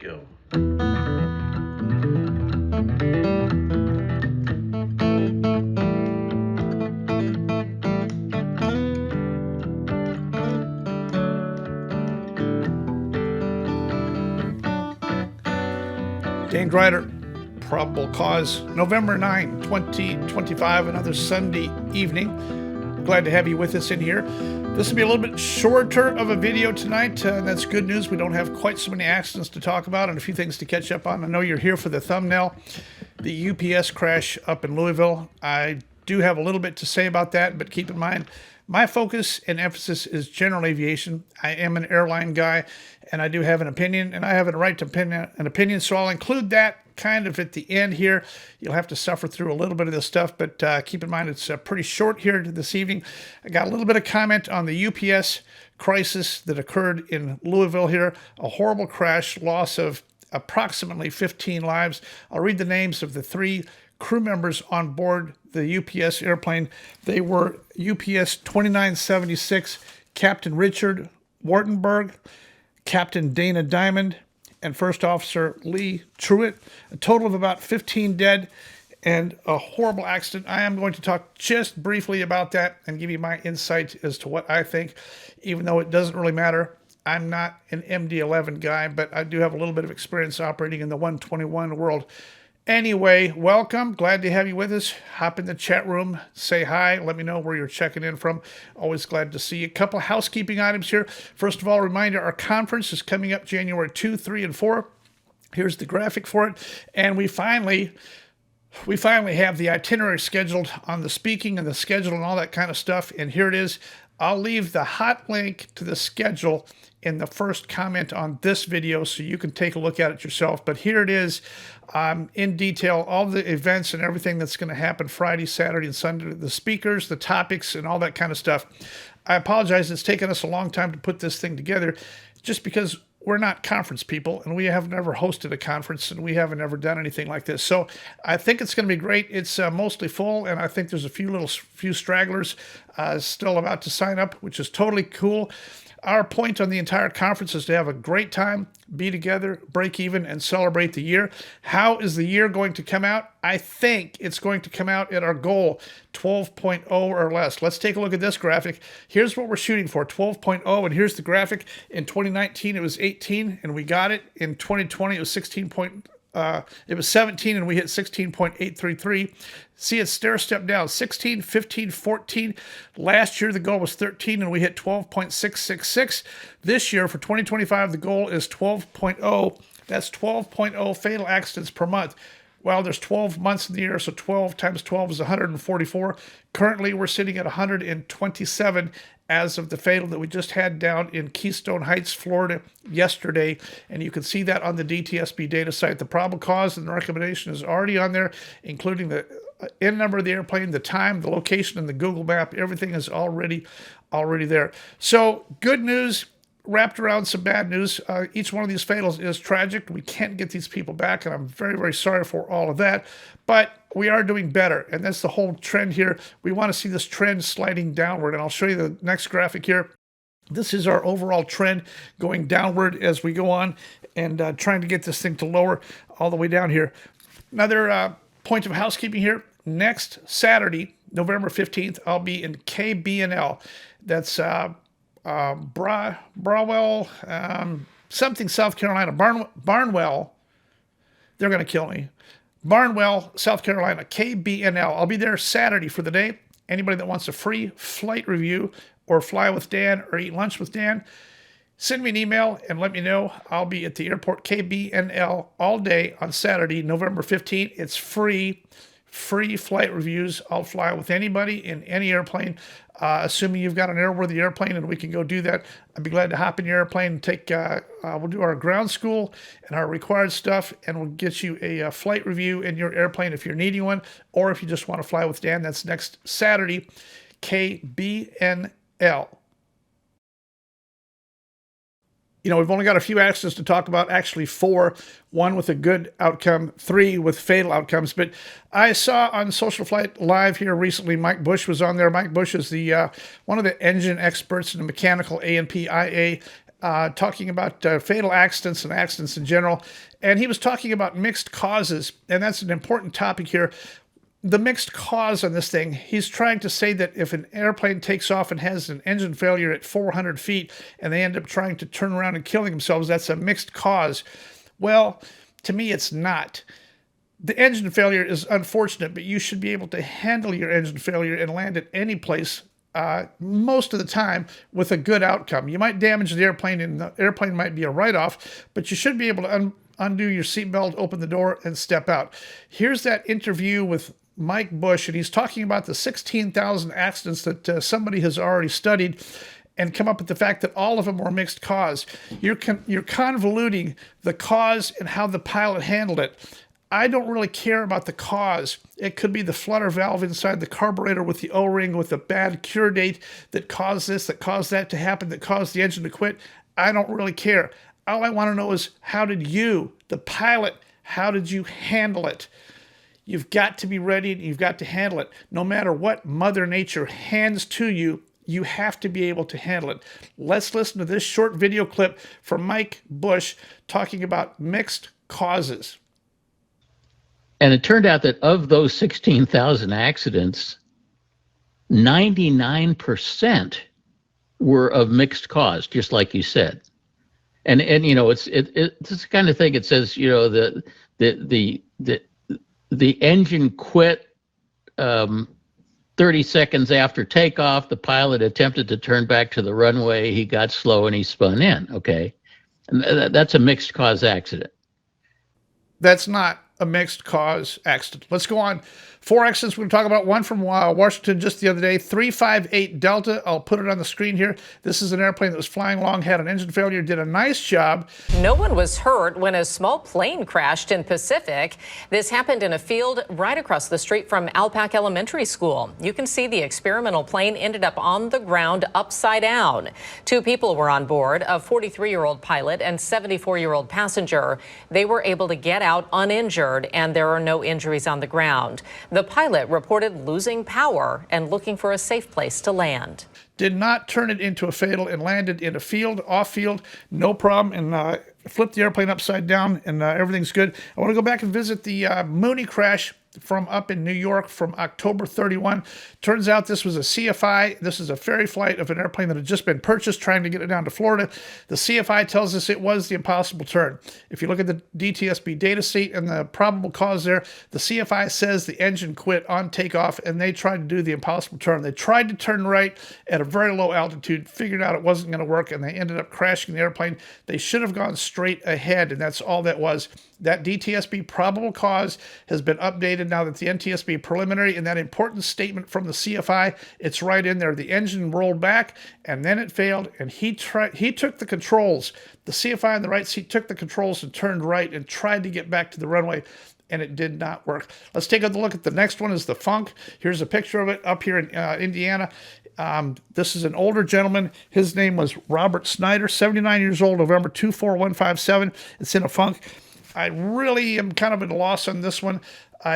Go. DanGryder, probable cause, November 9, 2025, another Sunday evening. Glad to have you with us in here. This will be a little bit shorter of a video tonight, and that's good news. We don't have quite so many accidents to talk about and a few things to catch up on. I know you're here for the thumbnail, the UPS crash up in Louisville. I do have a little bit to say about that, but keep in mind, my focus and emphasis is general aviation. I am an airline guy, and I do have an opinion, and I have a right to an opinion, so I'll include that kind of at the end here. You'll have to suffer through a little bit of this stuff, but keep in mind it's pretty short here this evening. I got a little bit of comment on the UPS crisis that occurred in Louisville here. A horrible crash, loss of approximately 15 lives. I'll read the names of the three crew members on board the UPS airplane. They were UPS 2976 Captain Richard Wartenberg, Captain Dana Diamond, and First Officer Lee Truitt. A total of about 15 dead and a horrible accident. I am going to talk just briefly about that and give you my insight as to what I think, even though it doesn't really matter. I'm not an MD-11 guy, but I do have a little bit of experience operating in the 121 world. Anyway, welcome. Glad to have you with us. Hop in the chat room, say hi, let me know where you're checking in from. Always glad to see you. A couple of housekeeping items here. First of all, reminder, our conference is coming up January 2, 3, and 4. Here's the graphic for it. And we finally have the itinerary scheduled on the speaking and the schedule and all that kind of stuff. And here it is. I'll leave the hot link to the schedule in the first comment on this video so you can take a look at it yourself. But here it is in detail, all the events and everything that's going to happen Friday, Saturday, and Sunday, the speakers, the topics, and all that kind of stuff. I apologize. It's taken us a long time to put this thing together just because we're not conference people, and we have never hosted a conference, and we haven't ever done anything like this. So I think it's going to be great. It's mostly full, and I think there's a few stragglers still about to sign up, which is totally cool. Our point on the entire conference is to have a great time, be together, break even, and celebrate the year. How is the year going to come out? I think it's going to come out at our goal, 12.0 or less. Let's take a look at this graphic. Here's what we're shooting for, 12.0, and here's the graphic. In 2019, it was 18, and we got it. In 2020, it was 17, and we hit 16.833. See, it's stair step down, 16, 15, 14. Last year, the goal was 13, and we hit 12.666. This year, for 2025, the goal is 12.0. That's 12.0 fatal accidents per month. Well, there's 12 months in the year, so 12 times 12 is 144. Currently, we're sitting at 127 as of the fatal that we just had down in Keystone Heights, Florida yesterday. And you can see that on the DTSB data site. The probable cause and the recommendation is already on there, including the in number of the airplane, the time, the location, and the Google map. Everything is already there. So good news wrapped around some bad news. Each one of these fatals is tragic. We can't get these people back, and I'm very, very sorry for all of that. But we are doing better, and that's the whole trend here. We want to see this trend sliding downward, and I'll show you the next graphic here. This is our overall trend going downward as we go on and trying to get this thing to lower all the way down here. Another point of housekeeping here. Next Saturday, November 15th, I'll be in KBNL. That's Brawell, something, South Carolina. Barnwell. They're going to kill me. Barnwell, South Carolina, KBNL. I'll be there Saturday for the day. Anybody that wants a free flight review or fly with Dan or eat lunch with Dan, send me an email and let me know. I'll be at the airport KBNL all day on Saturday, November 15th. It's free flight reviews. I'll fly with anybody in any airplane, assuming you've got an airworthy airplane, and we can go do that. I'd be glad to hop in your airplane and take, we'll do our ground school and our required stuff, and we'll get you a flight review in your airplane if you're needing one, or if you just want to fly with Dan. That's next Saturday, KBNL. You know, we've only got a few accidents to talk about, actually 4, 1 with a good outcome, 3 with fatal outcomes. But I saw on Social Flight Live here recently, Mike Bush was on there. Mike Bush is the one of the engine experts in the mechanical A&P IA talking about fatal accidents and accidents in general. And he was talking about mixed causes, and that's an important topic here. The mixed cause on this thing, he's trying to say that if an airplane takes off and has an engine failure at 400 feet and they end up trying to turn around and killing themselves, that's a mixed cause. Well, to me, it's not. The engine failure is unfortunate, but you should be able to handle your engine failure and land at any place most of the time with a good outcome. You might damage the airplane and the airplane might be a write-off, but you should be able to undo your seatbelt, open the door, and step out. Here's that interview with Mike Bush, and he's talking about the 16,000 accidents that somebody has already studied and come up with the fact that all of them were mixed cause. You're convoluting the cause and how the pilot handled it. I don't really care about the cause. It could be the flutter valve inside the carburetor with the O-ring with a bad cure date that caused this, that caused that to happen, that caused the engine to quit. I don't really care. All I want to know is, how did you, the pilot, how did you handle it? You've got to be ready and you've got to handle it. No matter what Mother Nature hands to you, you have to be able to handle it. Let's listen to this short video clip from Mike Bush talking about mixed causes. And it turned out that of those 16,000 accidents, 99% were of mixed cause, just like you said. And you know, it's the kind of thing. It says, you know, the engine quit 30 seconds after takeoff. The pilot attempted to turn back to the runway. He got slow and he spun in. Okay, and that's a mixed cause accident. That's not a mixed cause accident. Let's go on. 4 accidents we're going to talk about. One from Washington just the other day, 358 Delta. I'll put it on the screen here. This is an airplane that was flying along, had an engine failure, did a nice job. No one was hurt when a small plane crashed in Pacific. This happened in a field right across the street from Alpac Elementary School. You can see the experimental plane ended up on the ground upside down. 2 people were on board, a 43-year-old pilot and 74-year-old passenger. They were able to get out uninjured, and there are no injuries on the ground. The pilot reported losing power and looking for a safe place to land. Did not turn it into a fatal and landed in a field, off field, no problem, and flipped the airplane upside down, and everything's good. I want to go back and visit the Mooney crash from up in New York from October 31. Turns out this was a CFI. This is a ferry flight of an airplane that had just been purchased, trying to get it down to Florida. The CFI tells us it was the impossible turn. If you look at the DTSB data sheet and the probable cause there, the CFI says the engine quit on takeoff and they tried to do the impossible turn. They tried to turn right at a very low altitude, figured out it wasn't going to work, and they ended up crashing the airplane. They should have gone straight ahead, and that's all that was. That DTSB probable cause has been updated now that the NTSB preliminary and that important statement from the CFI, it's right in there. The engine rolled back and then it failed, and he took the controls. The CFI in the right seat took the controls and turned right and tried to get back to the runway, and it did not work. Let's take a look at the next one. Is the Funk. Here's a picture of it up here in Indiana. This is an older gentleman. His name was Robert Snyder, 79 years old, November 24157. It's in a Funk. I really am kind of at a loss on this one.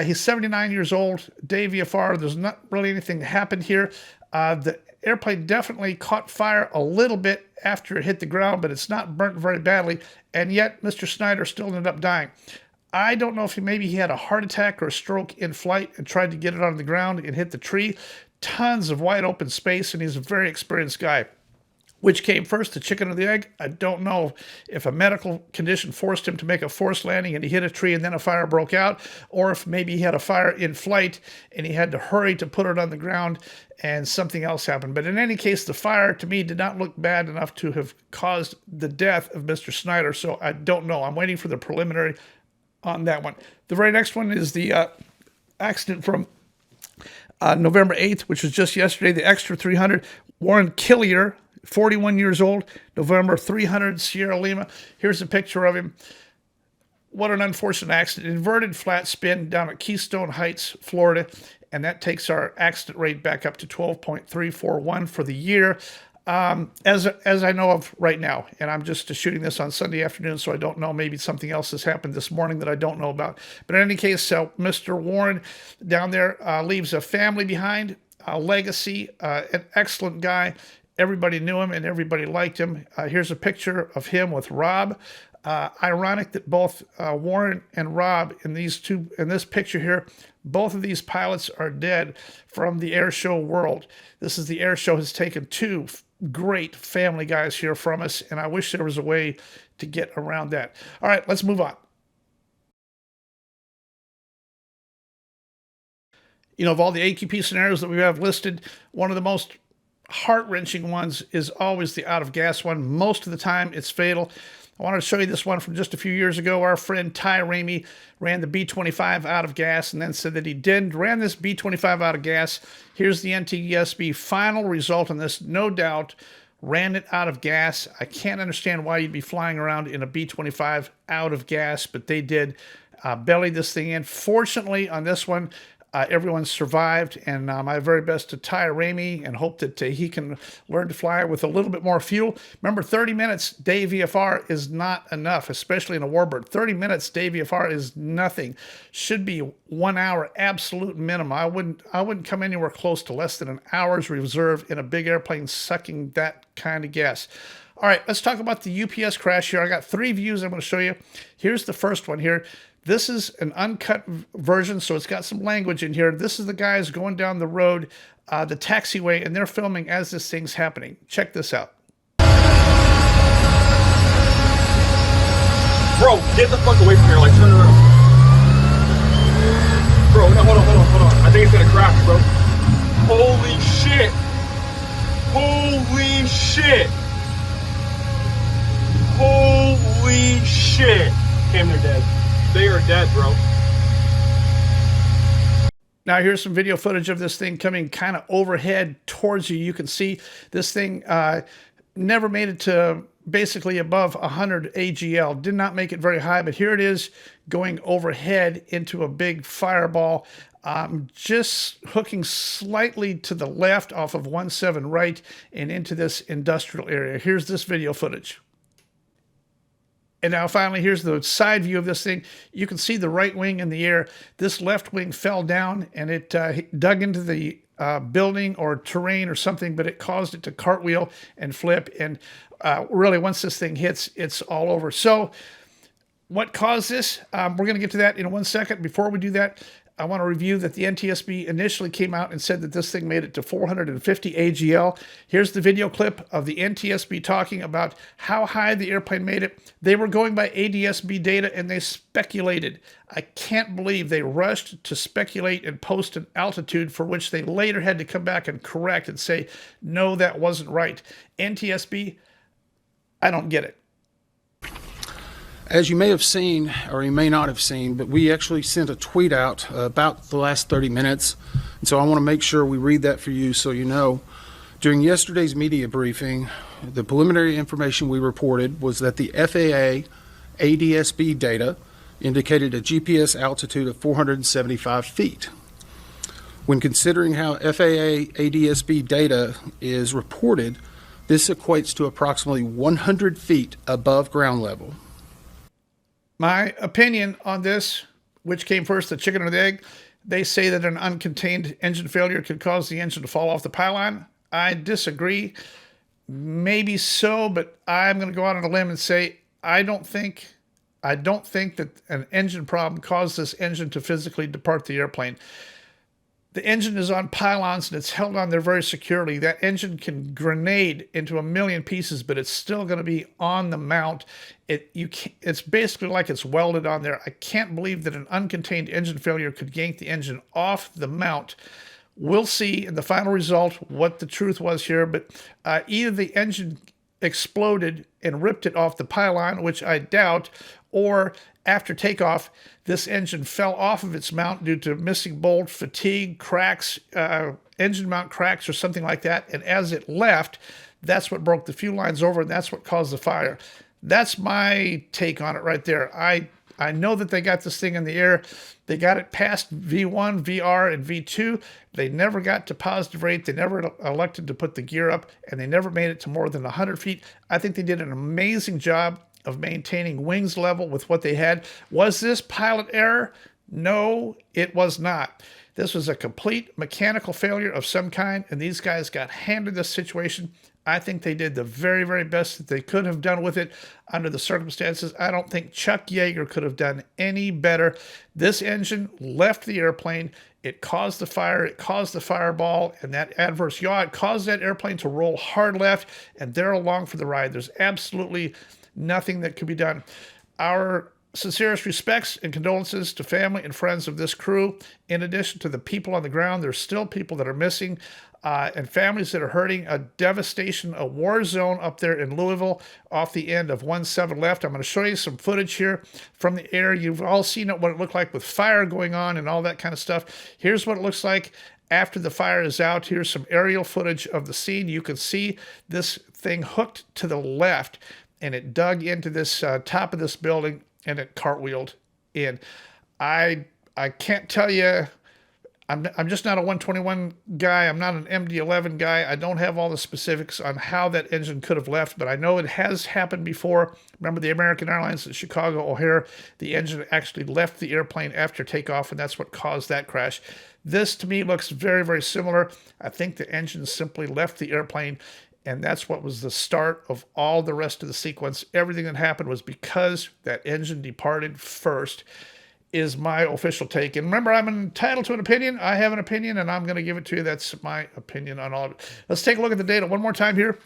He's 79 years old, Dave VFR. There's not really anything that happened here. The airplane definitely caught fire a little bit after it hit the ground, but it's not burnt very badly. And yet, Mr. Snyder still ended up dying. I don't know if maybe he had a heart attack or a stroke in flight and tried to get it on the ground and hit the tree. Tons of wide open space, and he's a very experienced guy. Which came first, the chicken or the egg? I don't know. If a medical condition forced him to make a forced landing and he hit a tree and then a fire broke out, or if maybe he had a fire in flight and he had to hurry to put it on the ground and something else happened. But in any case, the fire to me did not look bad enough to have caused the death of Mr. Snyder, so I don't know. I'm waiting for the preliminary on that one. The very next one is the accident from November 8th, which was just yesterday, the Extra 300, Warren Killier, 41 years old, November 300, Sierra Lima. Here's a picture of him. What an unfortunate accident. Inverted flat spin down at Keystone Heights, Florida, and that takes our accident rate back up to 12.341 for the year. As I know of right now, and I'm just shooting this on Sunday afternoon, so I don't know. Maybe something else has happened this morning that I don't know about. But in any case, Mr. Warren down there leaves a family behind, a legacy, an excellent guy, Everybody knew him and everybody liked him. Here's a picture of him with Rob. Ironic that both Warren and Rob in this picture here, both of these pilots are dead from the air show world. This is the air show has taken two great family guys here from us, and I wish there was a way to get around that. All right, let's move on. You know, of all the AQP scenarios that we have listed, one of the most heart-wrenching ones is always the out-of-gas one. Most of the time, it's fatal. I wanted to show you this one from just a few years ago. Our friend Ty Ramey ran the B-25 out of gas and then said that he ran this B-25 out of gas. Here's the DTSB final result on this. No doubt, ran it out of gas. I can't understand why you'd be flying around in a B-25 out of gas, but they did belly this thing in. Fortunately, on this one, everyone survived, and my very best to Ty Ramey, and hope that he can learn to fly with a little bit more fuel. Remember, 30 minutes day VFR is not enough, especially in a Warbird. 30 minutes day VFR is nothing. Should be 1 hour absolute minimum. I wouldn't come anywhere close to less than an hour's reserve in a big airplane sucking that kind of gas. All right, let's talk about the UPS crash here. I got 3 views I'm going to show you. Here's the first one here. This is an uncut version, so it's got some language in here. This is the guys going down the road, the taxiway, and they're filming as this thing's happening. Check this out. Bro, get the fuck away from here, like turn around. Bro, no, hold on. I think it's gonna crash, bro. Holy shit. Holy shit. Holy shit. Damn, they're dead. They are dead, bro. Now here's some video footage of this thing coming kind of overhead towards you. You can see this thing never made it to basically above 100 AGL. Did not make it very high, but here it is going overhead into a big fireball. Just hooking slightly to the left off of 17 right and into this industrial area. Here's this video footage. And now finally, here's the side view of this thing. You can see the right wing in the air. This left wing fell down and it dug into the building or terrain or something, but it caused it to cartwheel and flip. And really, once this thing hits, it's all over. So what caused this? We're going to get to that in 1 second. Before we do that, I want to review that the NTSB initially came out and said that this thing made it to 450 AGL. Here's the video clip of the NTSB talking about how high the airplane made it. They were going by ADSB data and they speculated. I can't believe they rushed to speculate and post an altitude for which they later had to come back and correct and say, no, that wasn't right. NTSB, I don't get it. As you may have seen, or you may not have seen, but we actually sent a tweet out about the last 30 minutes. And so I want to make sure we read that for you so you know. During yesterday's media briefing, the preliminary information we reported was that the FAA ADSB data indicated a GPS altitude of 475 feet. When considering how FAA ADSB data is reported, this equates to approximately 100 feet above ground level. My opinion on this, which came first, the chicken or the egg, they say that an uncontained engine failure could cause the engine to fall off the pylon. I disagree. Maybe so, but I'm going to go out on a limb and say I don't think that an engine problem caused this engine to physically depart the airplane. The engine is on pylons and it's held on there very securely. That engine can grenade into a million pieces, but it's still going to be on the mount. It's basically like it's welded on there. I can't believe that an uncontained engine failure could yank the engine off the mount. We'll see in the final result what the truth was here, but either the engine exploded and ripped it off the pylon, which I doubt, or after takeoff, this engine fell off of its mount due to missing bolt, fatigue, cracks, engine mount cracks, or something like that. And as it left, that's what broke the fuel lines over, and that's what caused the fire. That's my take on it right there. I know that they got this thing in the air. They got it past V1, VR, and V2. They never got to positive rate. They never elected to put the gear up, and they never made it to more than 100 feet. I think they did an amazing job of maintaining wings level with what they had. Was this pilot error? No, it was not. This was a complete mechanical failure of some kind, and these guys got handed this situation. I think they did the very, very best that they could have done with it under the circumstances. I don't think Chuck Yeager could have done any better. This engine left the airplane. It caused the fire. It caused the fireball, and that adverse yaw. It caused that airplane to roll hard left, and they're along for the ride. There's absolutely nothing that could be done. Our sincerest respects and condolences to family and friends of this crew. In addition to the people on the ground, there's still people that are missing and families that are hurting. A devastation, a war zone up there in Louisville off the end of 17 left. I'm going to show you some footage here from the air. You've all seen what it looked like with fire going on and all that kind of stuff. Here's what it looks like after the fire is out. Here's some aerial footage of the scene. You can see this thing hooked to the left, and it dug into this top of this building, and it cartwheeled in. I can't tell you, I'm just not a 121 guy. I'm not an MD-11 guy. I don't have all the specifics on how that engine could have left, but I know it has happened before. Remember the American Airlines at Chicago O'Hare? The engine actually left the airplane after takeoff, and that's what caused that crash. This, to me, looks very, very similar. I think the engine simply left the airplane, and that's what was the start of all the rest of the sequence. Everything that happened was because that engine departed first, is my official take. And remember, I'm entitled to an opinion. I have an opinion, and I'm going to give it to you. That's my opinion on all of it. Let's take a look at the data one more time here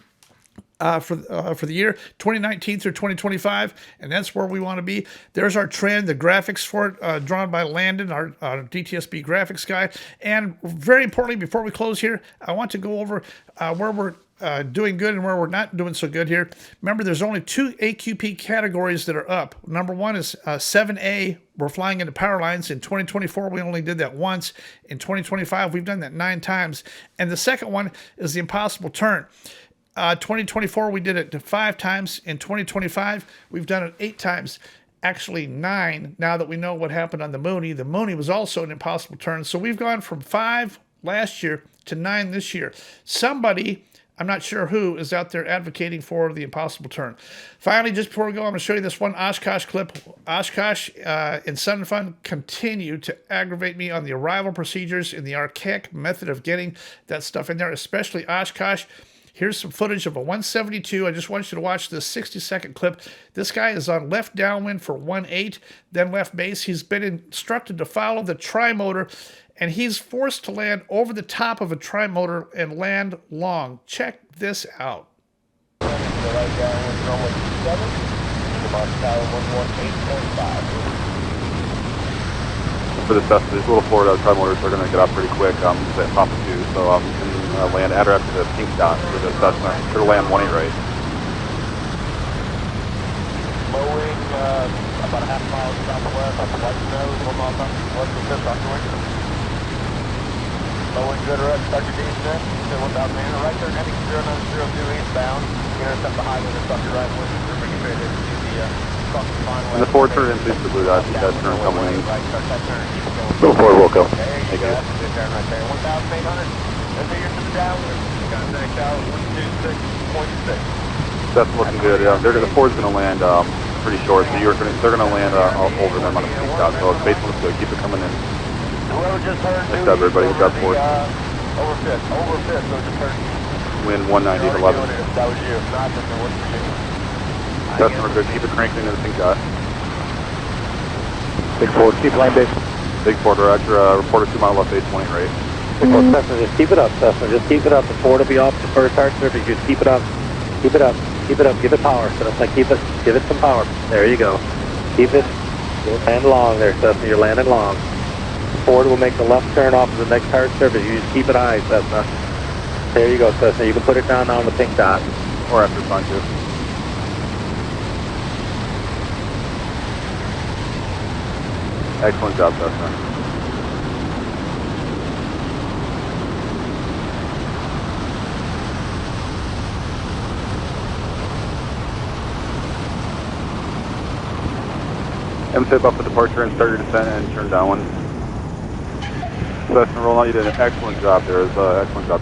for the year 2019 through 2025, and that's where we want to be. There's our trend, the graphics for it, drawn by Landon, our DTSB graphics guy. And very importantly, before we close here, I want to go over where we're doing good and where we're not doing so good here. Remember, there's only 2 AQP categories that are up. Number one is 7A. We're flying into power lines. In 2024, we only did that once. In 2025, we've done that 9 times. And the second one is the impossible turn. 2024, we did it 5 times. In 2025, we've done it 8 times. Actually 9, now that we know what happened on the Mooney. The Mooney was also an impossible turn. So we've gone from 5 last year to 9 this year. Somebody, I'm not sure who, is out there advocating for the impossible turn. Finally, just before we go, I'm going to show you this one Oshkosh clip. Oshkosh and Sun Fun continue to aggravate me on the arrival procedures and the archaic method of getting that stuff in there, especially Oshkosh. Here's some footage of a 172. I just want you to watch this 60-second clip. This guy is on left downwind for 1-8, then left base. He's been instructed to follow the tri-motor, and he's forced to land over the top of a tri-motor and land long. Check this out. For this test, these little forward tri-motors are going to get up pretty quick at top of 2, so you can land at or after the pink dot for the Cessna. Sure to land 18 right. Mowing about a half mile southwest off the white nose, 1 mile southwest of 5th off the wing. Mowing good right, start your descent, 1,000 meter right there, heading 0902 eastbound. Intercept the highway and stop your right wing, we're bringing straight into the and the forward turn in, please to blue dot, that turn coming in. right, start that turn, keep it going. Go forward, Wilco. Thank you. Good turn right there, 1,800. Let's hear to the downwind. Contact out 126.6. That's looking good. The Ford's going to land pretty short, so they're going to land over them on a pink dot. So base looks good. Keep it coming in. Whoever just heard Next up, everybody. Good job, Ford. Over 5th, so just heard. Wind 190 to 11. That was you. If not, then it wasn't you. That's good. Keep it cranking into the pink dot. Big Ford, keep line base. Big Ford, Roger. Report a 2 mile left base, 20 right. Big Ford, Cessna, just keep it up, Cessna. Just keep it up. The Ford will be off the first hard surface. Just keep it up. Keep it up. Keep it up. Give it power, Cessna. Give it some power. There you go. Keep it. You'll land long there, Cessna. You're landing long. Ford will make the left turn off of the next hard surface. You just keep it high, Cessna. There you go, Cessna. You can put it down on the pink dot. Or after sun too. Excellent job, Cessna. MFib up for departure and start your descent and turn downwind. Cessna, roll out. You did an excellent job there. Excellent job.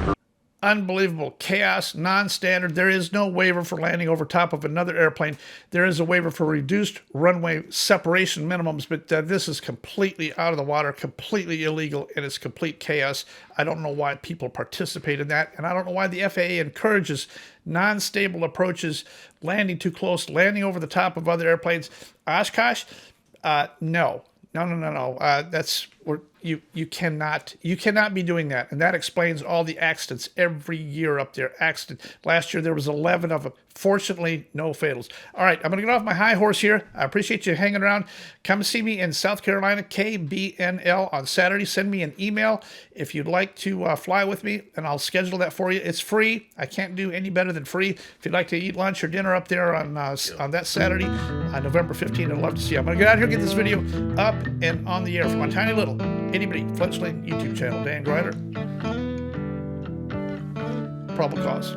Unbelievable chaos, non-standard. There is no waiver for landing over top of another airplane. There is a waiver for reduced runway separation minimums, but this is completely out of the water, completely illegal, and it's complete chaos. I don't know why people participate in that, and I don't know why the FAA encourages non-stable approaches, landing too close, landing over the top of other airplanes. Oshkosh, no. That's where you cannot be doing that, and that explains all the accidents every year up there. Last year there was 11 of them. Fortunately, no fatals. All right, I'm gonna get off my high horse here. I appreciate you hanging around. Come see me in South Carolina, KBNL on Saturday. Send me an email if you'd like to fly with me, and I'll schedule that for you. It's free. I can't do any better than free. If you'd like to eat lunch or dinner up there on that Saturday, November 15th, I'd love to see you. I'm gonna get out here and get this video up and on the air for my tiny little itty-bitty fledgling YouTube channel, Dan Gryder. Probable cause.